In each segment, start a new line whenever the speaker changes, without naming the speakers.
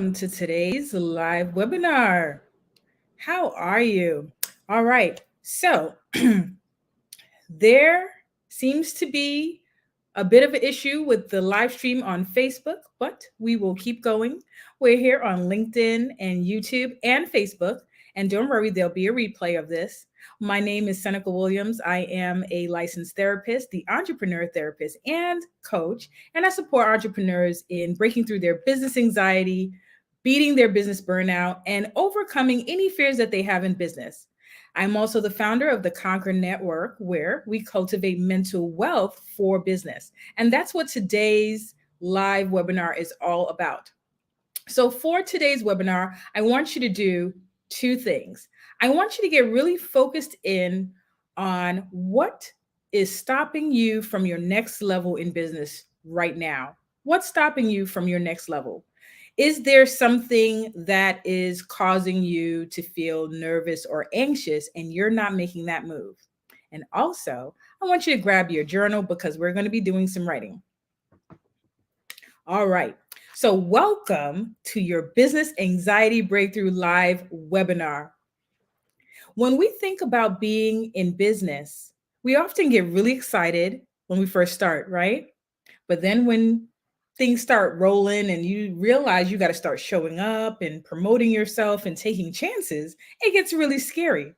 To today's live webinar. How are you? All right. So, there seems to be a bit of an issue with the live stream on Facebook, but we will keep going. We're here on LinkedIn and YouTube and Facebook. And don't worry, there'll be a replay of this. My name is Seneca Williams. I am a licensed therapist, the entrepreneur therapist, and coach. And I support entrepreneurs in breaking through their business anxiety, beating their business burnout, and overcoming any fears that they have in business. I'm also the founder of the Conquer Network, where we cultivate mental wealth for business. And that's what today's live webinar is all about. So, for today's webinar, I want you to do two things. I want you to get really focused in on what is stopping you from your next level in business right now. What's stopping you from your next level? Is there something that is causing you to feel nervous or anxious and you're not making that move? And also, I want you to grab your journal because we're going to be doing some writing. All right. So, welcome to your Business Anxiety Breakthrough Live webinar. When we think about being in business, we often get really excited when we first start, right? But then when things start rolling and you realize you got to start showing up and promoting yourself and taking chances, it gets really scary.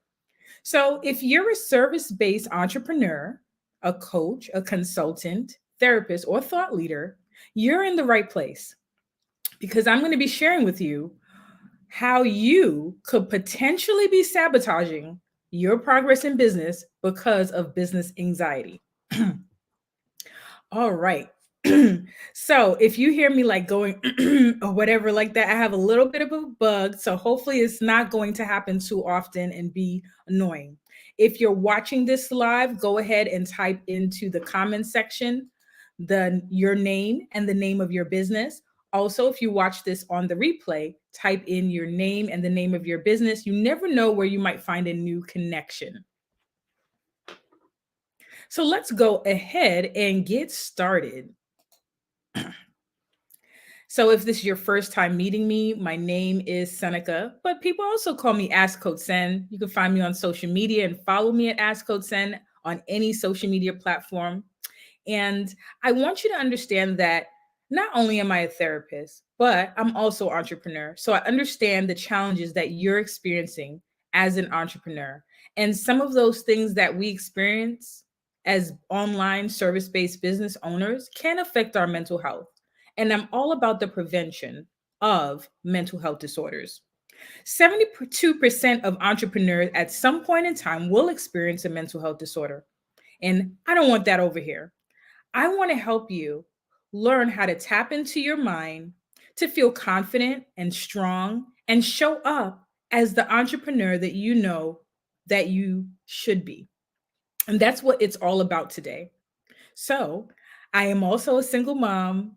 So, if you're a service based entrepreneur, a coach, a consultant, therapist, or thought leader, you're in the right place because I'm going to be sharing with you how you could potentially be sabotaging your progress in business because of business anxiety. All right. So if you hear me like going or whatever like that, I have a little bit of a bug. So hopefully it's not going to happen too often and be annoying. If you're watching this live, go ahead and type into the comment section your name and the name of your business. Also, if you watch this on the replay, type in your name and the name of your business. You never know where you might find a new connection. So let's go ahead and get started. So if this is your first time meeting me, my name is Seneca, but people also call me Ask Coach Sen. You can find me on social media and follow me at Ask Coach Sen on any social media platform. And I want you to understand that not only am I a therapist, but I'm also an entrepreneur. So I understand the challenges that you're experiencing as an entrepreneur. And some of those things that we experience as online service-based business owners can affect our mental health. And I'm all about the prevention of mental health disorders. 72% of entrepreneurs at some point in time will experience a mental health disorder. And I don't want that over here. I want to help you learn how to tap into your mind to feel confident and strong and show up as the entrepreneur that you know that you should be. And that's what it's all about today. So, I am also a single mom.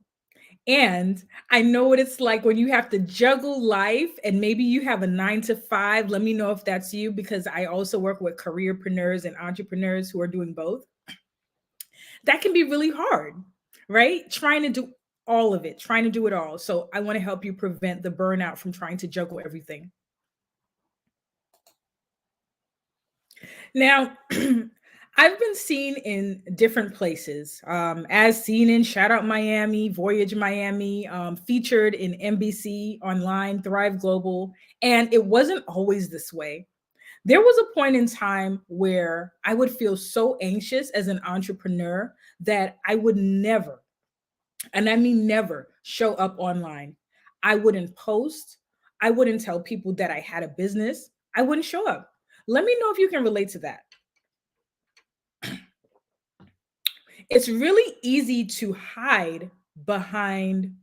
And I know what it's like when you have to juggle life and maybe you have a 9 to 5. Let me know if that's you because I also work with careerpreneurs and entrepreneurs who are doing both. That can be really hard, right? Trying to do all of it, trying to do it all. So I want to help you prevent the burnout from trying to juggle everything. Now, I've been seen in different places, as seen in Shout Out Miami, Voyage Miami, featured in NBC Online, Thrive Global, and it wasn't always this way. There was a point in time where I would feel so anxious as an entrepreneur that I would never, and I mean never, show up online. I wouldn't post. I wouldn't tell people that I had a business. I wouldn't show up. Let me know if you can relate to that. It's really easy to hide behind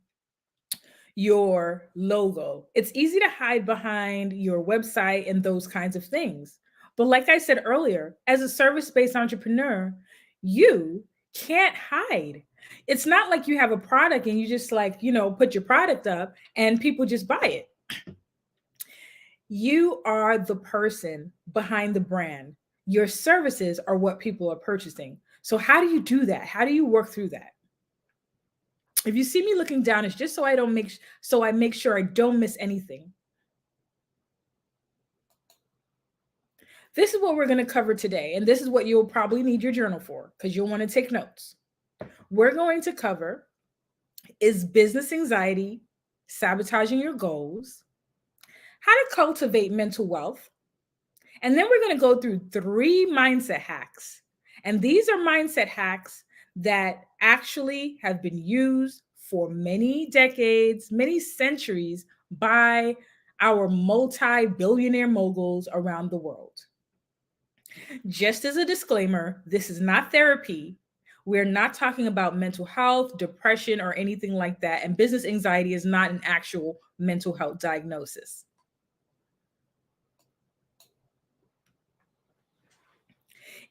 your logo. It's easy to hide behind your website and those kinds of things. But like I said earlier, as a service-based entrepreneur, you can't hide. It's not like you have a product and you just put your product up and people just buy it. You are the person behind the brand. Your services are what people are purchasing. So how do you do that? How do you work through that? If you see me looking down, it's just so I make sure I don't miss anything. This is what we're going to cover today, and this is what you'll probably need your journal for because you'll want to take notes. We're going to cover is business anxiety sabotaging your goals, how to cultivate mental wealth, and then we're going to go through 3 mindset hacks. And these are mindset hacks that actually have been used for many decades, many centuries by our multi-billionaire moguls around the world. Just as a disclaimer, this is not therapy. We're not talking about mental health, depression, or anything like that. And business anxiety is not an actual mental health diagnosis.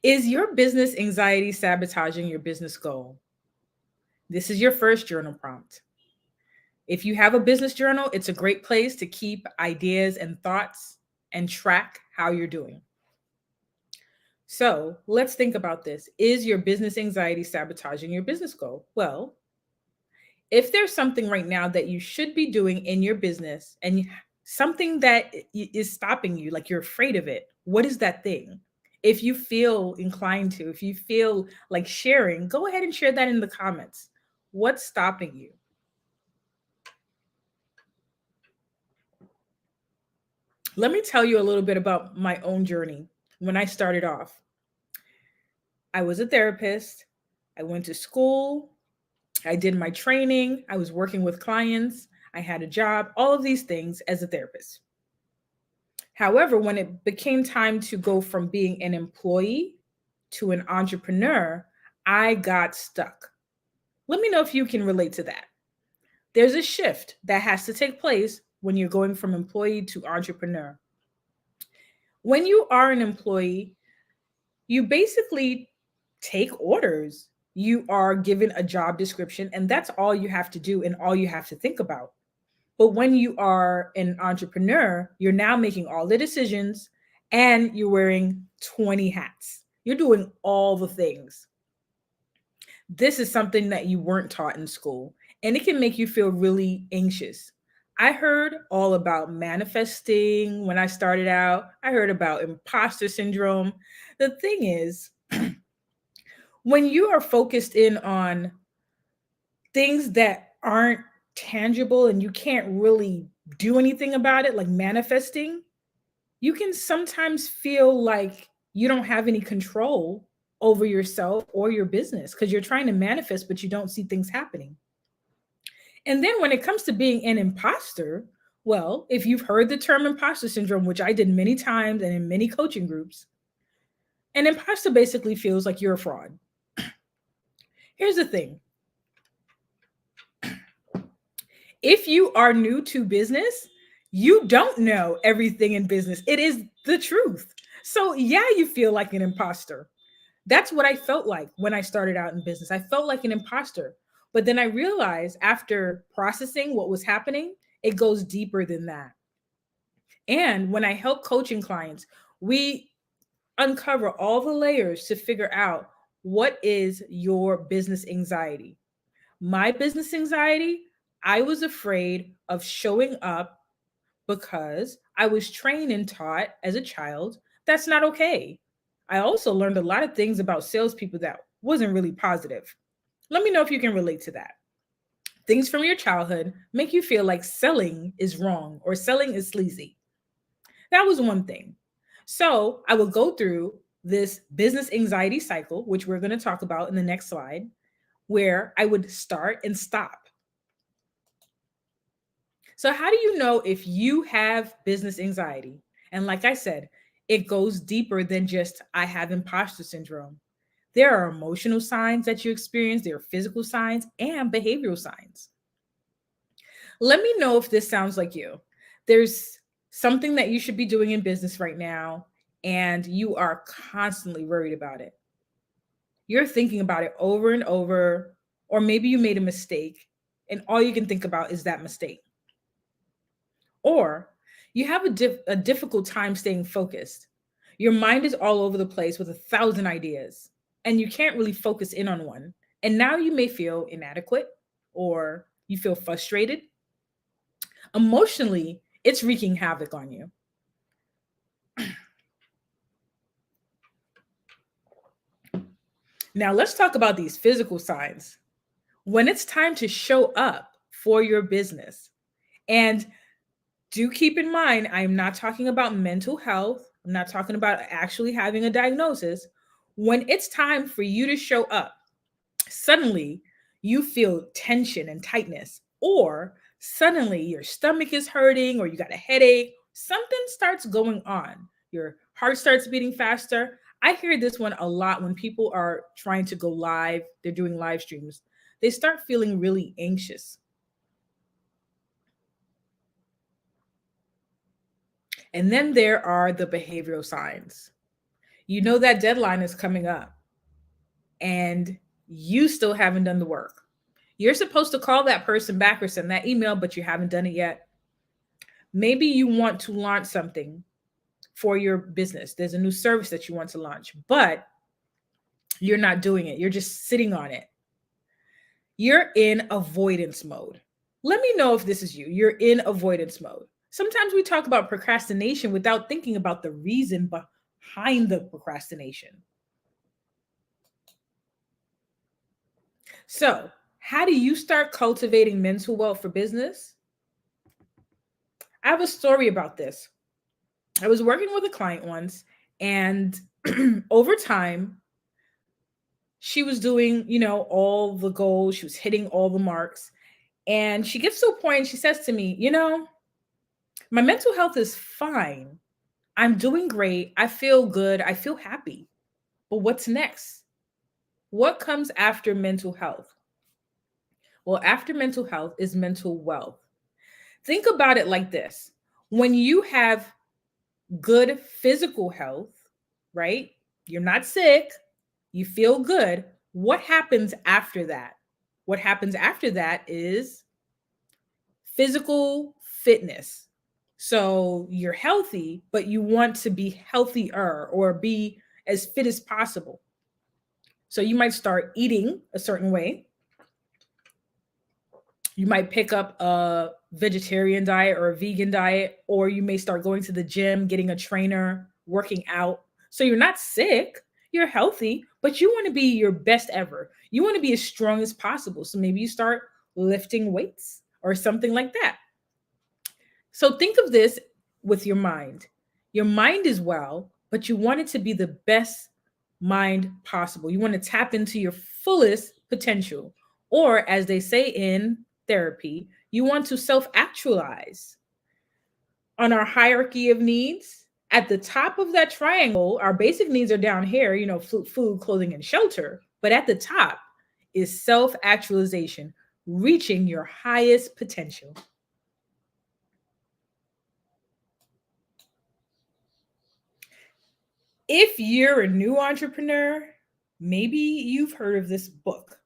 Is your business anxiety sabotaging your business goal? This is your first journal prompt. If you have a business journal, it's a great place to keep ideas and thoughts and track how you're doing. So let's think about this. Is your business anxiety sabotaging your business goal? Well, if there's something right now that you should be doing in your business and something that is stopping you, like you're afraid of it, what is that thing? If you feel inclined to, if you feel like sharing, go ahead and share that in the comments. What's stopping you? Let me tell you a little bit about my own journey. When I started off, I was a therapist. I went to school. I did my training. I was working with clients. I had a job, all of these things as a therapist. However, when it became time to go from being an employee to an entrepreneur, I got stuck. Let me know if you can relate to that. There's a shift that has to take place when you're going from employee to entrepreneur. When you are an employee, you basically take orders. You are given a job description, and that's all you have to do and all you have to think about. But when you are an entrepreneur, you're now making all the decisions and you're wearing 20 hats. You're doing all the things. This is something that you weren't taught in school, and it can make you feel really anxious. I heard all about manifesting when I started out. I heard about imposter syndrome. The thing is, when you are focused in on things that aren't tangible and you can't really do anything about it, like manifesting, you can sometimes feel like you don't have any control over yourself or your business because you're trying to manifest, but you don't see things happening. And then when it comes to being an imposter, well, if you've heard the term imposter syndrome, which I did many times and in many coaching groups, an imposter basically feels like you're a fraud. Here's the thing. If you are new to business, you don't know everything in business. It is the truth. So, yeah, you feel like an imposter. That's what I felt like when I started out in business. I felt like an imposter. But then I realized after processing what was happening, it goes deeper than that. And when I help coaching clients, we uncover all the layers to figure out what is your business anxiety. My business anxiety, I was afraid of showing up because I was trained and taught as a child that's not okay. I also learned a lot of things about salespeople that wasn't really positive. Let me know if you can relate to that. Things from your childhood make you feel like selling is wrong or selling is sleazy. That was one thing. So I will go through this business anxiety cycle, which we're going to talk about in the next slide, where I would start and stop. So, how do you know if you have business anxiety? And like I said, it goes deeper than just I have imposter syndrome. There are emotional signs that you experience, there are physical signs and behavioral signs. Let me know if this sounds like you. There's something that you should be doing in business right now, and you are constantly worried about it. You're thinking about it over and over, or maybe you made a mistake, and all you can think about is that mistake. Or you have a difficult time staying focused. Your mind is all over the place with 1,000 ideas, and you can't really focus in on one. And now you may feel inadequate. or you feel frustrated, emotionally, it's wreaking havoc on you. Now, let's talk about these physical signs. When it's time to show up for your business, and do keep in mind, I'm not talking about mental health, I'm not talking about actually having a diagnosis. When it's time for you to show up, suddenly you feel tension and tightness, or suddenly your stomach is hurting, or you got a headache, something starts going on. Your heart starts beating faster. I hear this one a lot when people are trying to go live, they're doing live streams. They start feeling really anxious. And then there are the behavioral signs. You know that deadline is coming up and you still haven't done the work. You're supposed to call that person back or send that email, but you haven't done it yet. Maybe you want to launch something for your business. There's a new service that you want to launch, but you're not doing it. You're just sitting on it. You're in avoidance mode. Let me know if this is you. You're in avoidance mode. Sometimes we talk about procrastination without thinking about the reason behind the procrastination. So, how do you start cultivating mental wealth for business? I have a story about this. I was working with a client once, and over time, she was doing, all the goals, she was hitting all the marks. And she gets to a point, she says to me, my mental health is fine. I'm doing great. I feel good. I feel happy. But what's next? What comes after mental health? Well, after mental health is mental wealth. Think about it like this. When you have good physical health, right? You're not sick, you feel good. What happens after that? What happens after that is physical fitness. So you're healthy, but you want to be healthier or be as fit as possible. So you might start eating a certain way. You might pick up a vegetarian diet or a vegan diet, or you may start going to the gym, getting a trainer, working out. So you're not sick, you're healthy, but you want to be your best ever. You want to be as strong as possible. So maybe you start lifting weights or something like that. So think of this with your mind. Your mind is well, but you want it to be the best mind possible. You want to tap into your fullest potential. Or, as they say in therapy, you want to self actualize. On our hierarchy of needs, at the top of that triangle, our basic needs are down here, food, clothing, and shelter. But at the top is self actualization, reaching your highest potential. If you're a new entrepreneur, maybe you've heard of this book.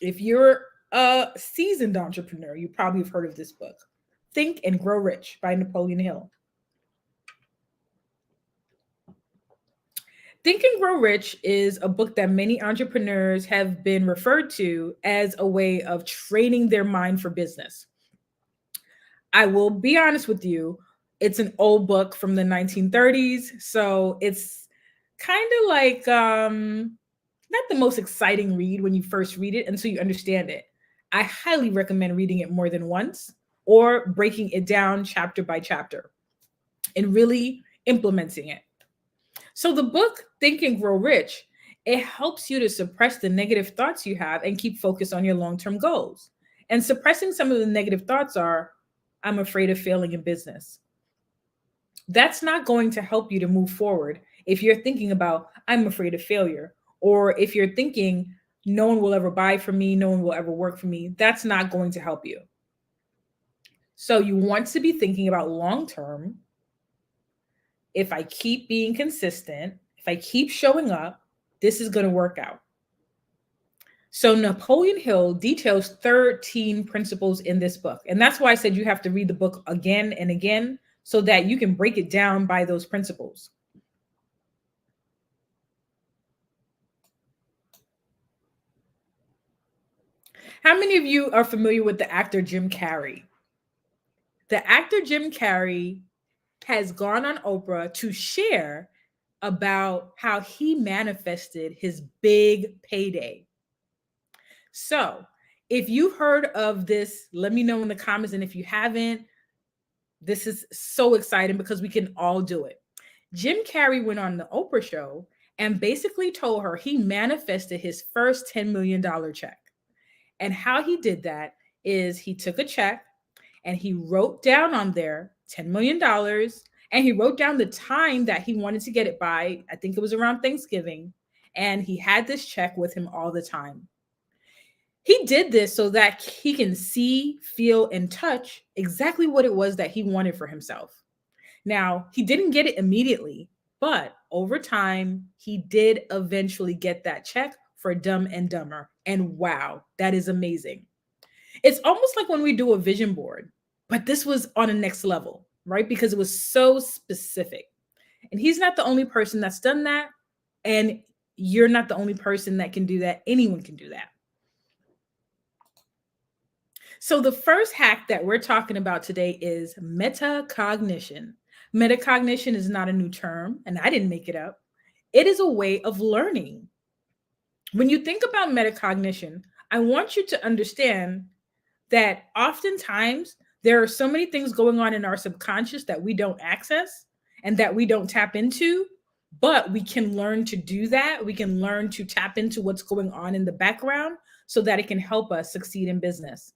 If you're a seasoned entrepreneur, you probably have heard of this book, Think and Grow Rich by Napoleon Hill. Think and Grow Rich is a book that many entrepreneurs have been referred to as a way of training their mind for business. I will be honest with you, it's an old book from the 1930s, so it's kind of like not the most exciting read when you first read it until you understand it. I highly recommend reading it more than once or breaking it down chapter by chapter and really implementing it. So the book Think and Grow Rich, it helps you to suppress the negative thoughts you have and keep focused on your long-term goals. And suppressing some of the negative thoughts are, I'm afraid of failing in business. That's not going to help you to move forward if you're thinking about, I'm afraid of failure, or if you're thinking, no one will ever buy from me, no one will ever work for me. That's not going to help you. So you want to be thinking about long term. If I keep being consistent, if I keep showing up, this is going to work out. So Napoleon Hill details 13 principles in this book. And that's why I said you have to read the book again and again so that you can break it down by those principles. How many of you are familiar with the actor Jim Carrey? The actor Jim Carrey has gone on Oprah to share about how he manifested his big payday. So, if you've heard of this, let me know in the comments. And if you haven't, this is so exciting because we can all do it. Jim Carrey went on the Oprah show and basically told her he manifested his first $10 million check. And how he did that is he took a check and he wrote down on there $10 million, and he wrote down the time that he wanted to get it by. I think it was around Thanksgiving. And he had this check with him all the time. He did this so that he can see, feel, and touch exactly what it was that he wanted for himself. Now, he didn't get it immediately, but over time, he did eventually get that check for Dumb and Dumber. And wow, that is amazing. It's almost like when we do a vision board, but this was on a next level, right? Because it was so specific. And he's not the only person that's done that. And you're not the only person that can do that. Anyone can do that. So the first hack that we're talking about today is metacognition. Metacognition is not a new term, and I didn't make it up. It is a way of learning. When you think about metacognition, I want you to understand that oftentimes there are so many things going on in our subconscious that we don't access and that we don't tap into, but we can learn to do that. We can learn to tap into what's going on in the background so that it can help us succeed in business.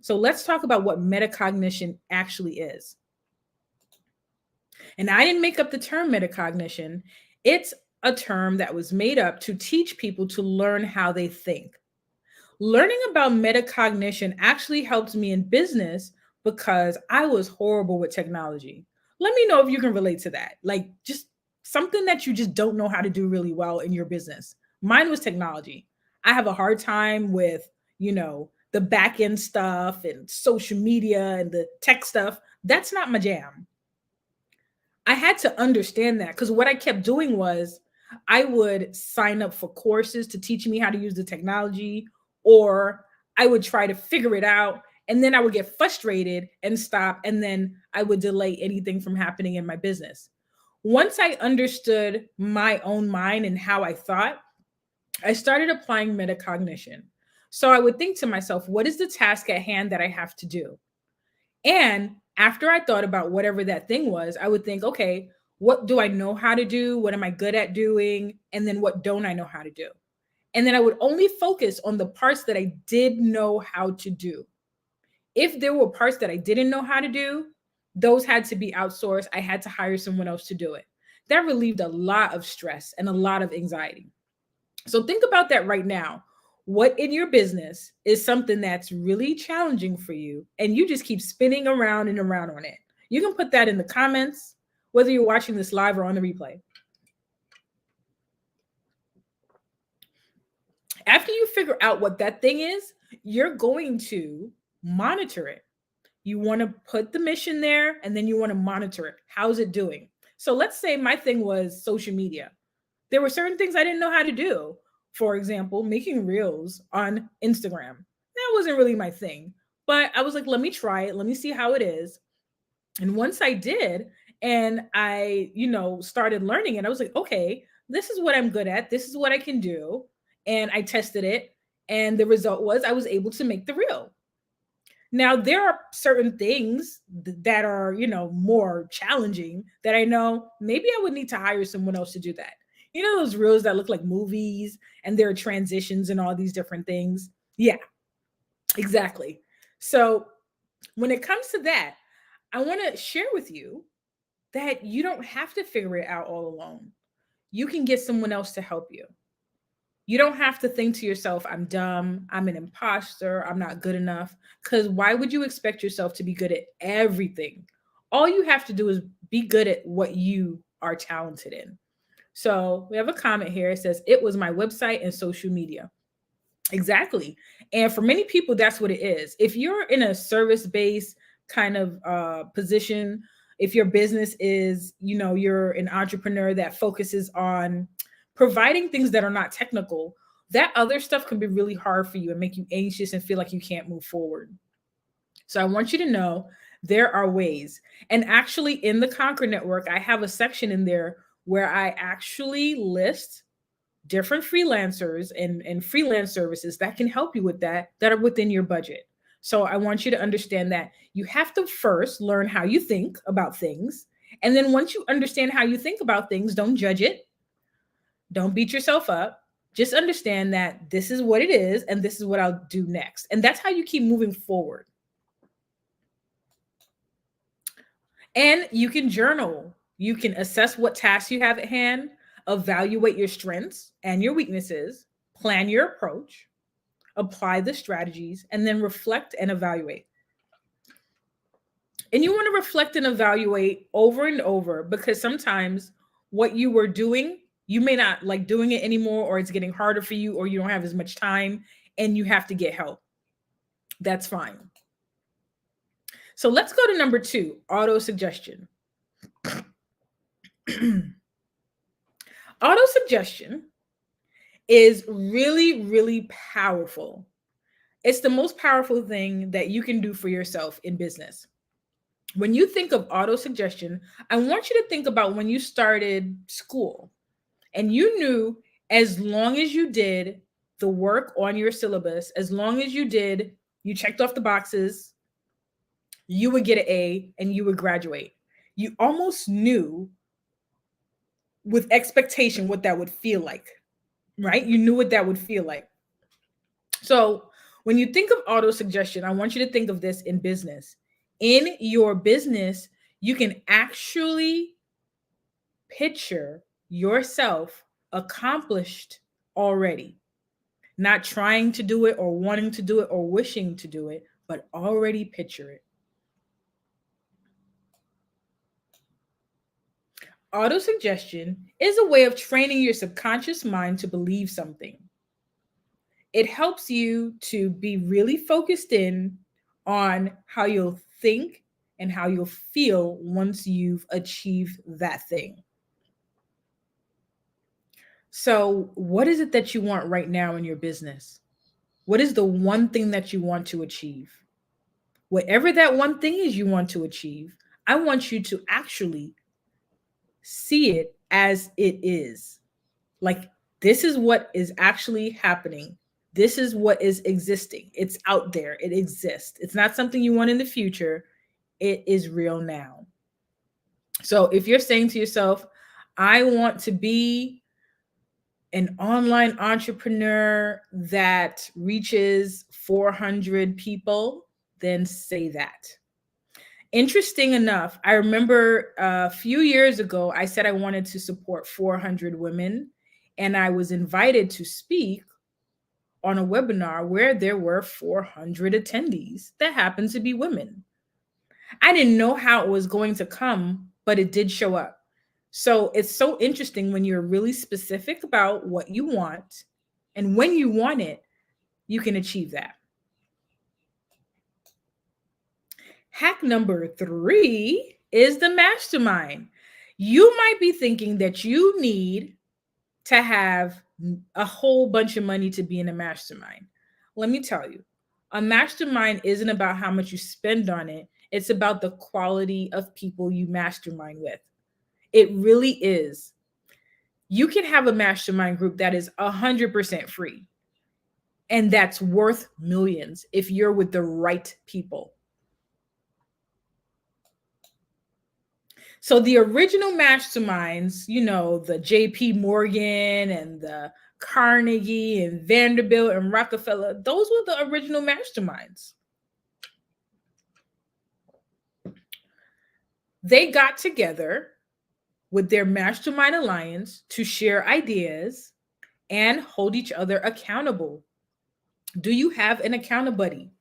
So let's talk about what metacognition actually is. And I didn't make up the term metacognition. It's a term that was made up to teach people to learn how they think. Learning about metacognition actually helped me in business because I was horrible with technology. Let me know if you can relate to that. Like just something that you just don't know how to do really well in your business. Mine was technology. I have a hard time with, the back end stuff and social media and the tech stuff. That's not my jam. I had to understand that because what I kept doing was I would sign up for courses to teach me how to use the technology, or I would try to figure it out. And then I would get frustrated and stop. And then I would delay anything from happening in my business. Once I understood my own mind and how I thought, I started applying metacognition. So I would think to myself, what is the task at hand that I have to do? And after I thought about whatever that thing was, I would think, okay, what do I know how to do? What am I good at doing? And then what don't I know how to do? And then I would only focus on the parts that I did know how to do. If there were parts that I didn't know how to do, those had to be outsourced. I had to hire someone else to do it. That relieved a lot of stress and a lot of anxiety. So think about that right now. What in your business is something that's really challenging for you and you just keep spinning around and around on it? You can put that in the comments, whether you're watching this live or on the replay. After you figure out what that thing is, you're going to monitor it. You want to put the mission there and then you want to monitor it. How's it doing? So let's say my thing was social media. There were certain things I didn't know how to do. For example, making reels on Instagram. That wasn't really my thing, but I was like, let me try it. Let me see how it is. And once I did, and I, started learning it, I was like, okay, this is what I'm good at. This is what I can do. And I tested it. And the result was I was able to make the reel. Now, there are certain things that are, more challenging that I know maybe I would need to hire someone else to do that. You know, those reels that look like movies and there are transitions and all these different things. Yeah, exactly. So when it comes to that, I want to share with you that you don't have to figure it out all alone. You can get someone else to help you. You don't have to think to yourself, I'm dumb, I'm an imposter, I'm not good enough. Because why would you expect yourself to be good at everything? All you have to do is be good at what you are talented in. So we have a comment here. It says, it was my website and social media. Exactly. And for many people, that's what it is. If you're in a service-based kind of position, if your business is, you're an entrepreneur that focuses on providing things that are not technical, that other stuff can be really hard for you and make you anxious and feel like you can't move forward. So I want you to know there are ways. And actually, in the Conquer Network, I have a section in there where I actually list different freelancers and freelance services that can help you with that are within your budget. So I want you to understand that you have to first learn how you think about things. And then once you understand how you think about things, don't judge it. Don't beat yourself up. Just understand that this is what it is and this is what I'll do next. And that's how you keep moving forward. And you can journal. You can assess what tasks you have at hand, evaluate your strengths and your weaknesses, plan your approach, apply the strategies, and then reflect and evaluate. And you want to reflect and evaluate over and over because sometimes what you were doing, you may not like doing it anymore, or it's getting harder for you, or you don't have as much time and you have to get help. That's fine. So let's go to number 2, autosuggestion. Autosuggestion is really, really powerful. It's the most powerful thing that you can do for yourself in business. When you think of autosuggestion, I want you to think about when you started school and you knew as long as you did the work on your syllabus, as long as you checked off the boxes, you would get an A and you would graduate. You almost knew with expectation what that would feel like, right? You knew what that would feel like. So when you think of autosuggestion, I want you to think of this in business. In your business, you can actually picture yourself accomplished already, not trying to do it or wanting to do it or wishing to do it, but already picture it. Autosuggestion is a way of training your subconscious mind to believe something. It helps you to be really focused in on how you'll think and how you'll feel once you've achieved that thing. So, what is it that you want right now in your business? What is the one thing that you want to achieve? Whatever that one thing is you want to achieve, I want you to actually see it as it is. Like, this is what is actually happening. This is what is existing. It's out there. It exists. It's not something you want in the future. It is real now. So if you're saying to yourself, I want to be an online entrepreneur that reaches 400 people, then say that. Interesting enough, I remember a few years ago, I said I wanted to support 400 women, and I was invited to speak on a webinar where there were 400 attendees that happened to be women. I didn't know how it was going to come, but it did show up. So it's so interesting when you're really specific about what you want, and when you want it, you can achieve that. Hack number 3 is the mastermind. You might be thinking that you need to have a whole bunch of money to be in a mastermind. Let me tell you, a mastermind isn't about how much you spend on it. It's about the quality of people you mastermind with. It really is. You can have a mastermind group that is 100% free, and that's worth millions if you're with the right people. So the original masterminds, the JP Morgan and the Carnegie and Vanderbilt and Rockefeller, those were the original masterminds. They got together with their mastermind alliance to share ideas and hold each other accountable. Do you have an accountability buddy?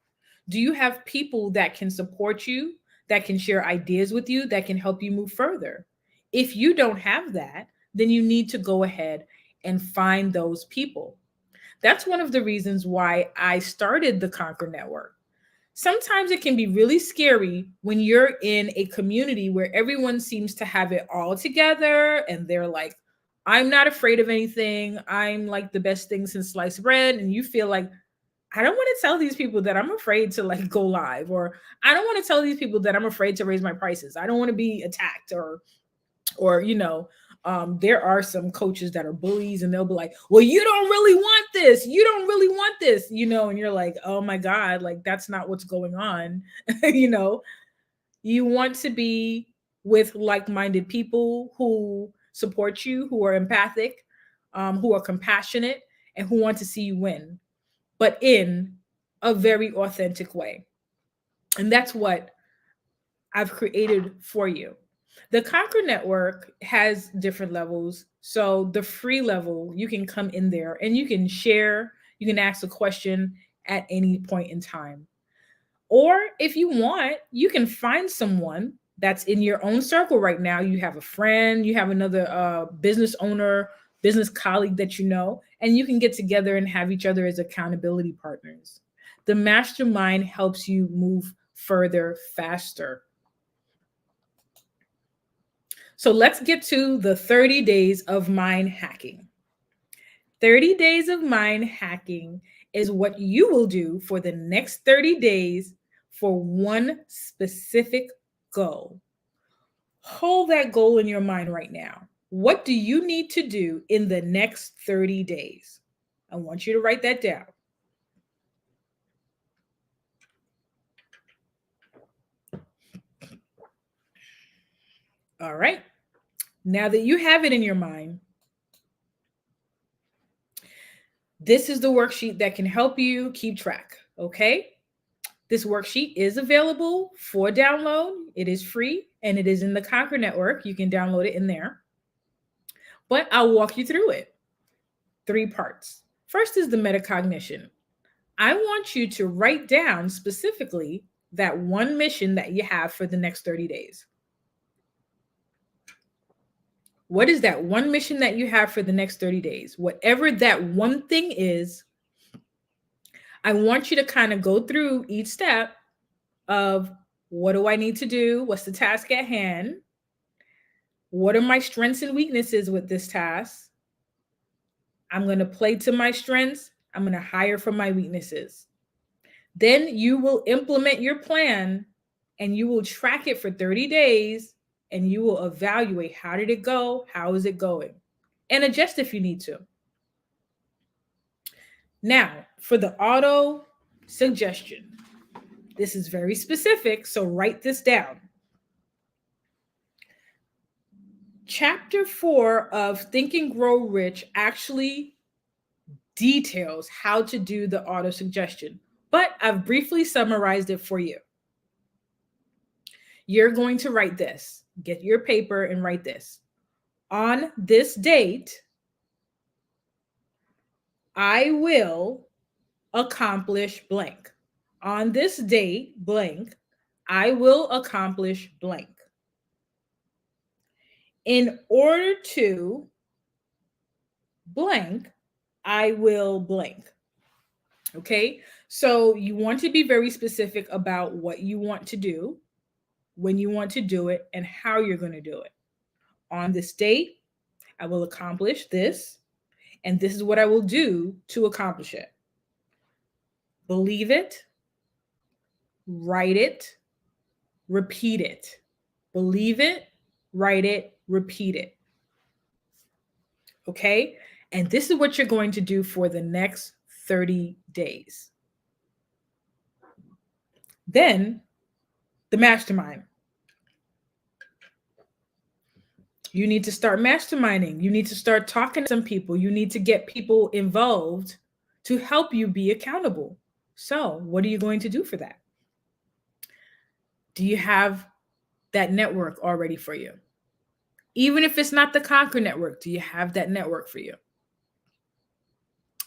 Do you have people that can support you, that can share ideas with you, that can help you move further? If you don't have that, then you need to go ahead and find those people. That's one of the reasons why I started the Conquer Network. Sometimes it can be really scary when you're in a community where everyone seems to have it all together and they're like I'm not afraid of anything. I'm like the best thing since sliced bread. And you feel like, I don't want to tell these people that I'm afraid to like go live, or I don't want to tell these people that I'm afraid to raise my prices. I don't want to be attacked, or there are some coaches that are bullies, and they'll be like, well, you don't really want this, you don't really want this, and you're like, oh my god, like that's not what's going on. you know you want to be with like-minded people who support you, who are empathic, who are compassionate, and who want to see you win, but in a very authentic way. And that's what I've created for you. The Conquer Network has different levels. So the free level, you can come in there and you can share, you can ask a question at any point in time. Or if you want, you can find someone that's in your own circle right now. You have a friend, you have another business owner, business colleague that you know, and you can get together and have each other as accountability partners. The mastermind helps you move further faster. So let's get to the 30 days of mind hacking. 30 days of mind hacking is what you will do for the next 30 days for one specific goal. Hold that goal in your mind right now. What do you need to do in the next 30 days? I want you to write that down. All right. Now that you have it in your mind, this is the worksheet that can help you keep track. Okay. This worksheet is available for download. It is free and it is in the Conquer Network. You can download it in there. But I'll walk you through it. 3 parts. First is the metacognition. I want you to write down specifically that one mission that you have for the next 30 days. What is that one mission that you have for the next 30 days? Whatever that one thing is, I want you to kind of go through each step of what do I need to do? What's the task at hand? What are my strengths and weaknesses with this task? I'm going to play to my strengths. I'm going to hire from my weaknesses. Then you will implement your plan and you will track it for 30 days and you will evaluate how did it go? How is it going? And adjust if you need to. Now, for the auto suggestion, this is very specific, so write this down. Chapter 4 of Think and Grow Rich actually details how to do the auto suggestion, but I've briefly summarized it for you. You're going to write this. Get your paper and write this. On this date, I will accomplish blank. On this date, blank, I will accomplish blank. In order to blank, I will blank. Okay, so you want to be very specific about what you want to do, when you want to do it, and how you're going to do it. On this date, I will accomplish this, and this is what I will do to accomplish it. Believe it, write it, repeat it. Believe it, write it, repeat it. Okay, and this is what you're going to do for the next 30 days. Then the mastermind. You need to start masterminding. You need to start talking to some people. You need to get people involved to help you be accountable. So, what are you going to do for that? Do you have that network already for you? Even if it's not the Conquer Network, do you have that network for you?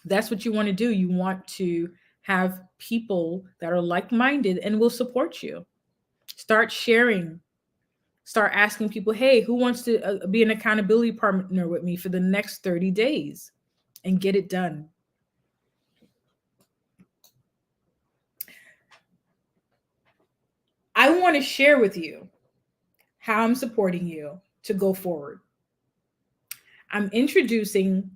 That's what you want to do. You want to have people that are like-minded and will support you. Start sharing. Start asking people, hey, who wants to be an accountability partner with me for the next 30 days? And get it done. I want to share with you how I'm supporting you to go forward. I'm introducing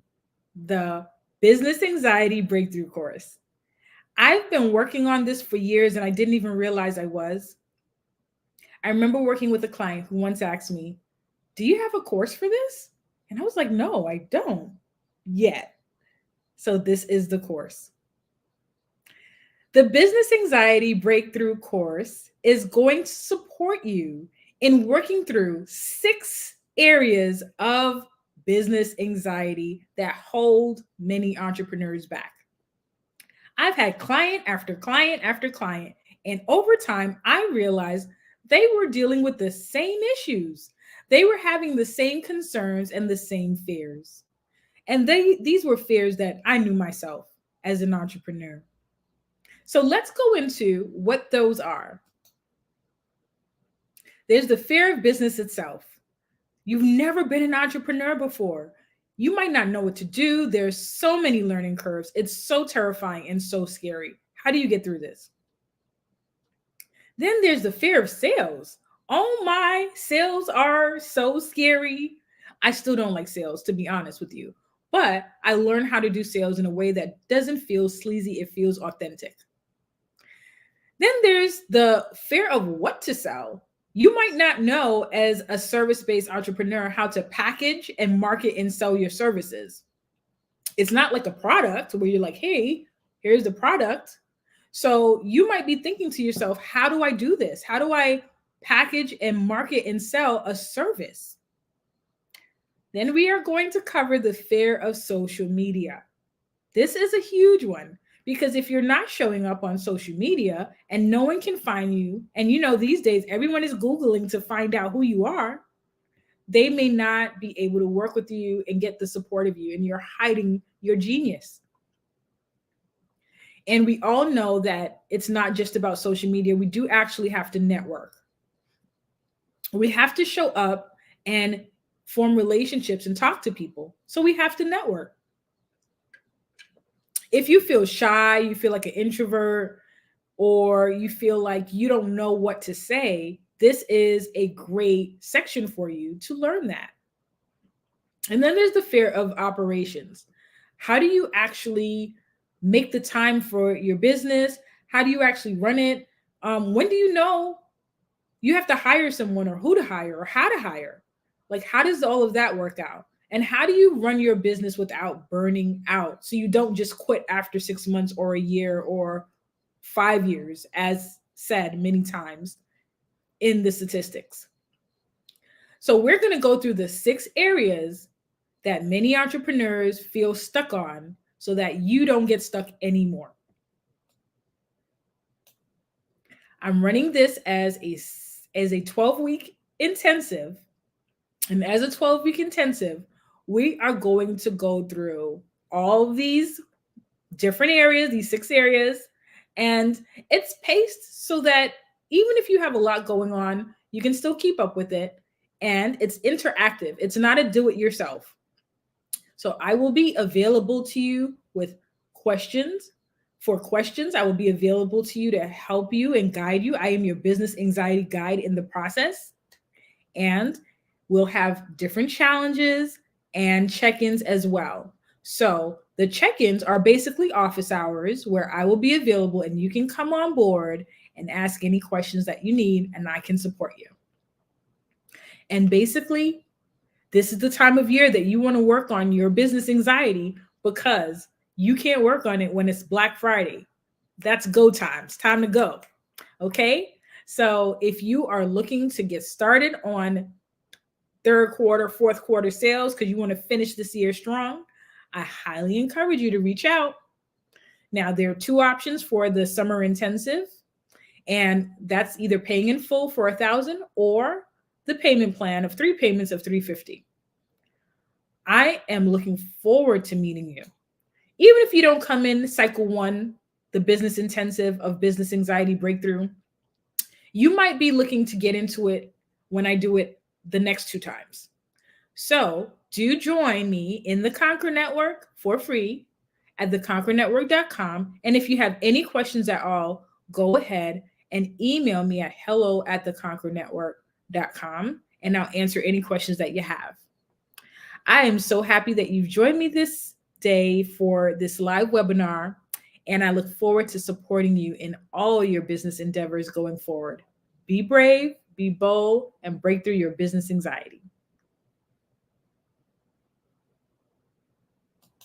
the Business Anxiety Breakthrough course. I've been working on this for years and I didn't even realize I was. I remember working with a client who once asked me, "Do you have a course for this?" And I was like, "No, I don't yet." So this is the course. The Business Anxiety Breakthrough course is going to support you in working through 6 areas of business anxiety that hold many entrepreneurs back. I've had client after client after client, and over time, I realized they were dealing with the same issues. They were having the same concerns and the same fears. And these were fears that I knew myself as an entrepreneur. So let's go into what those are. There's the fear of business itself. You've never been an entrepreneur before. You might not know what to do. There's so many learning curves. It's so terrifying and so scary. How do you get through this? Then there's the fear of sales. Oh my, sales are so scary. I still don't like sales, to be honest with you. But I learned how to do sales in a way that doesn't feel sleazy, it feels authentic. Then there's the fear of what to sell. You might not know as a service based entrepreneur how to package and market and sell your services. It's not like a product where you're like, hey, here's the product. So you might be thinking to yourself, how do I do this? How do I package and market and sell a service? Then we are going to cover the fear of social media. This is a huge one because if you're not showing up on social media and no one can find you, and these days everyone is Googling to find out who you are, they may not be able to work with you and get the support of you, and you're hiding your genius. And we all know that it's not just about social media. We do actually have to network. We have to show up and form relationships and talk to people. So we have to network. If you feel shy, you feel like an introvert, or you feel like you don't know what to say, this is a great section for you to learn that. And then there's the fear of operations. How do you actually make the time for your business? How do you actually run it? When do you know you have to hire someone, or who to hire, or how to hire? Like, how does all of that work out? And how do you run your business without burning out so you don't just quit after 6 months or a year or 5 years, as said many times in the statistics? So we're going to go through the 6 areas that many entrepreneurs feel stuck on so that you don't get stuck anymore. I'm running this as a 12-week intensive. And as a 12-week intensive, we are going to go through all these different areas, these 6 areas, and it's paced so that even if you have a lot going on, you can still keep up with it. And it's interactive. It's not a do-it-yourself. So I will be available to you with questions. For questions, I will be available to you to help you and guide you. I am your business anxiety guide in the process. And we'll have different challenges and check-ins as well. So the check-ins are basically office hours where I will be available and you can come on board and ask any questions that you need, and I can support you. And basically, this is the time of year that you want to work on your business anxiety, because you can't work on it when it's Black Friday. That's go time. It's time to go. Okay? So if you are looking to get started on 3rd quarter, 4th quarter sales because you want to finish this year strong, I highly encourage you to reach out. Now, there are 2 options for the summer intensive, and that's either paying in full for $1,000 or the payment plan of 3 payments of $350. I am looking forward to meeting you. Even if you don't come in cycle 1, the business intensive of business anxiety breakthrough, you might be looking to get into it when I do it the next 2 times. So do join me in the Conquer Network for free at theconquernetwork.com. And if you have any questions at all, go ahead and email me at hello@theconquernetwork.com, and I'll answer any questions that you have. I am so happy that you've joined me this day for this live webinar, and I look forward to supporting you in all your business endeavors going forward. Be brave, be bold, and break through your business anxiety.